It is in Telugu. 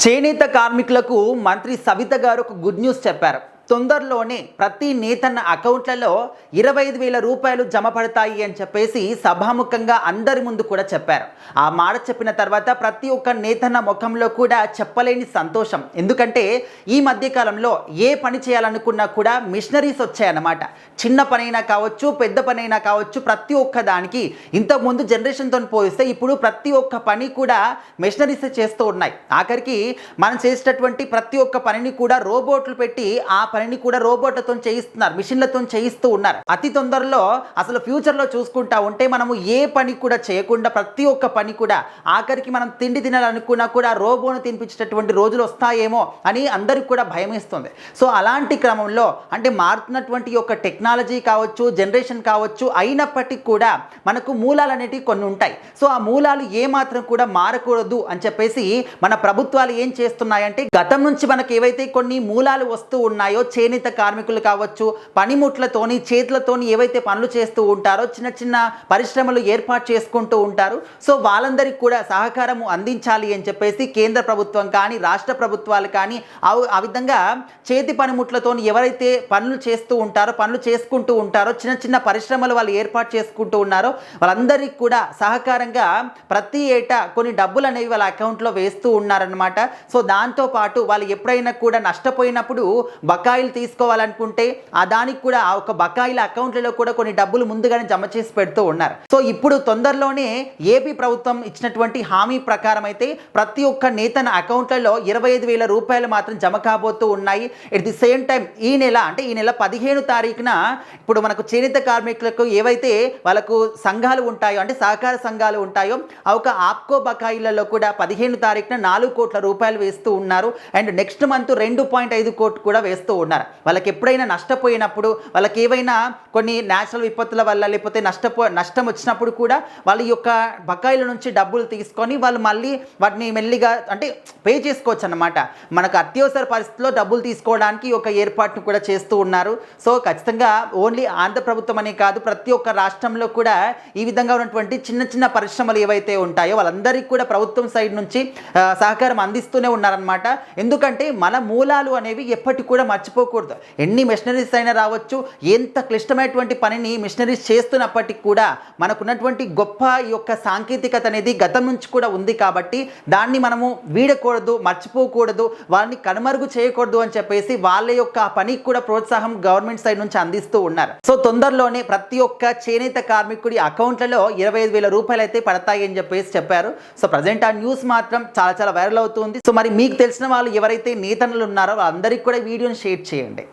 చేనేత కార్మికులకు మంత్రి సవిత గారు ఒక గుడ్ న్యూస్ చెప్పారు. తొందరలోనే ప్రతి నేతన్న అకౌంట్లలో 25,000 రూపాయలు జమ పడతాయి అని చెప్పేసి సభాముఖంగా అందరి ముందు కూడా చెప్పారు. ఆ మాట చెప్పిన తర్వాత ప్రతి ఒక్క నేతన్న ముఖంలో కూడా చెప్పలేని సంతోషం. ఎందుకంటే ఈ మధ్యకాలంలో ఏ పని చేయాలనుకున్నా కూడా మిషనరీస్ వచ్చాయన్నమాట. చిన్న పనైనా కావచ్చు, పెద్ద పనైనా కావచ్చు, ప్రతి ఒక్క దానికి ఇంతకుముందు జనరేషన్తో పోలిస్తే ఇప్పుడు ప్రతి ఒక్క పని కూడా మిషనరీస్ చేస్తూ ఉన్నాయి. ఆఖరికి మనం చేసేటటువంటి ప్రతి ఒక్క పనిని కూడా రోబోట్లు పెట్టి ఆ పనిని కూడా రోబోట్లతో చేయిస్తున్నారు, మిషన్లతో చేయిస్తూ ఉన్నారు. అతి తొందరలో అసలు ఫ్యూచర్లో చూసుకుంటా ఉంటే మనము ఏ పని కూడా చేయకుండా ప్రతి ఒక్క పని కూడా ఆఖరికి మనం తిండి తినాలనుకున్నా కూడా రోబోను తినిపించేటటువంటి రోజులు వస్తాయేమో అని అందరికి కూడా భయం వేస్తుంది. సో అలాంటి క్రమంలో అంటే మారుతున్నటువంటి యొక్క టెక్నాలజీ కావచ్చు, జనరేషన్ కావచ్చు, అయినప్పటికీ కూడా మనకు మూలాలు అనేటివి కొన్ని ఉంటాయి. సో ఆ మూలాలు ఏమాత్రం కూడా మారకూడదు అని చెప్పేసి మన ప్రభుత్వాలు ఏం చేస్తున్నాయంటే గతం నుంచి మనకు ఏవైతే కొన్ని మూలాలు వస్తూ ఉన్నాయో, చేనేత కార్మికులు కావచ్చు, పనిముట్లతోని చేతులతోని ఏవైతే పనులు చేస్తూ ఉంటారో, చిన్న చిన్న పరిశ్రమలు ఏర్పాటు చేసుకుంటూ ఉంటారు. సో వాళ్ళందరికీ కూడా సహకారం అందించాలి అని చెప్పేసి కేంద్ర ప్రభుత్వం కానీ రాష్ట్ర ప్రభుత్వాలు కానీ ఆ విధంగా చేతి పనిముట్లతోని ఎవరైతే పనులు చేస్తూ ఉంటారో, పనులు చేసుకుంటూ ఉంటారో, చిన్న చిన్న పరిశ్రమలు వాళ్ళు ఏర్పాటు చేసుకుంటూ ఉన్నారో వాళ్ళందరికీ కూడా సహకారంగా ప్రతి ఏటా కొన్ని డబ్బులు అనేవి వాళ్ళ అకౌంట్లో వేస్తూ ఉన్నారనమాట. సో దాంతోపాటు వాళ్ళు ఎప్పుడైనా కూడా నష్టపోయినప్పుడు బకాయిలు తీసుకోవాలనుకుంటే ఆ దానికి కూడా ఆ ఒక బకాయిల అకౌంట్లలో కూడా కొన్ని డబ్బులు ముందుగానే జమ చేసి పెడుతూ ఉన్నారు. సో ఇప్పుడు తొందరలోనే ఏపీ ప్రభుత్వం ఇచ్చినటువంటి హామీ ప్రకారం అయితే ప్రతి ఒక్క నేతన అకౌంట్లలో 25,000 రూపాయలు మాత్రం జమ కాబోతూ ఉన్నాయి. ఎట్ ది సేమ్ టైం ఈ నెల 15 తారీఖున ఇప్పుడు మనకు చేనేత కార్మికులకు ఏవైతే వాళ్ళకు సంఘాలు ఉంటాయో, అంటే సహకార సంఘాలు ఉంటాయో, ఆ ఒక ఆప్కో బకాయిలలో కూడా 15 తారీఖున 4 కోట్ల రూపాయలు వేస్తూ ఉన్నారు. అండ్ నెక్స్ట్ మంత్ 2.5 కోట్లు కూడా వేస్తూ ఉన్నారు. వాళ్ళకి ఎప్పుడైనా నష్టపోయినప్పుడు, వాళ్ళకి ఏవైనా కొన్ని నేచురల్ విపత్తుల వల్ల లేకపోతే నష్టం వచ్చినప్పుడు కూడా వాళ్ళ యొక్క బకాయిల నుంచి డబ్బులు తీసుకొని వాళ్ళు మళ్ళీ వాటిని మెల్లిగా అంటే పే చేసుకోవచ్చు అన్నమాట. మనకు అత్యవసర పరిస్థితుల్లో డబ్బులు తీసుకోవడానికి ఒక ఏర్పాటును కూడా చేస్తూ ఉన్నారు. సో ఖచ్చితంగా ఓన్లీ ఆంధ్ర ప్రభుత్వం అనే కాదు, ప్రతి ఒక్క రాష్ట్రంలో కూడా ఈ విధంగా ఉన్నటువంటి చిన్న చిన్న పరిశ్రమలు ఏవైతే ఉంటాయో వాళ్ళందరికీ కూడా ప్రభుత్వం సైడ్ నుంచి సహకారం అందిస్తూనే ఉన్నారనమాట. ఎందుకంటే మన మూలాలు అనేవి ఎప్పటికి కూడా మర్చిపోకూడదు. ఎన్ని మిషనరీస్ అయినా రావచ్చు, ఎంత క్లిష్టమైనటువంటి పనిని మిషనరీస్ చేస్తున్నప్పటికీ కూడా మనకున్నటువంటి గొప్ప ఈ యొక్క సాంకేతికత అనేది గతం నుంచి కూడా ఉంది కాబట్టి దాన్ని మనము వీడకూడదు, మర్చిపోకూడదు, వాళ్ళని కనుమరుగు చేయకూడదు అని చెప్పేసి వాళ్ళ యొక్క పనికి కూడా ప్రోత్సాహం గవర్నమెంట్ సైడ్ నుంచి అందిస్తూ ఉన్నారు. సో తొందరలోనే ప్రతి ఒక్క చేనేత కార్మికుడి అకౌంట్లలో 25,000 రూపాయలు అయితే పడతాయి అని చెప్పేసి చెప్పారు. సో ప్రజెంట్ ఆ న్యూస్ మాత్రం చాలా వైరల్ అవుతుంది. సో మరి మీకు తెలిసిన వాళ్ళు ఎవరైతే నేతన్నలు ఉన్నారో వాళ్ళందరికీ కూడా వీడియోని షేర్ చేయండి.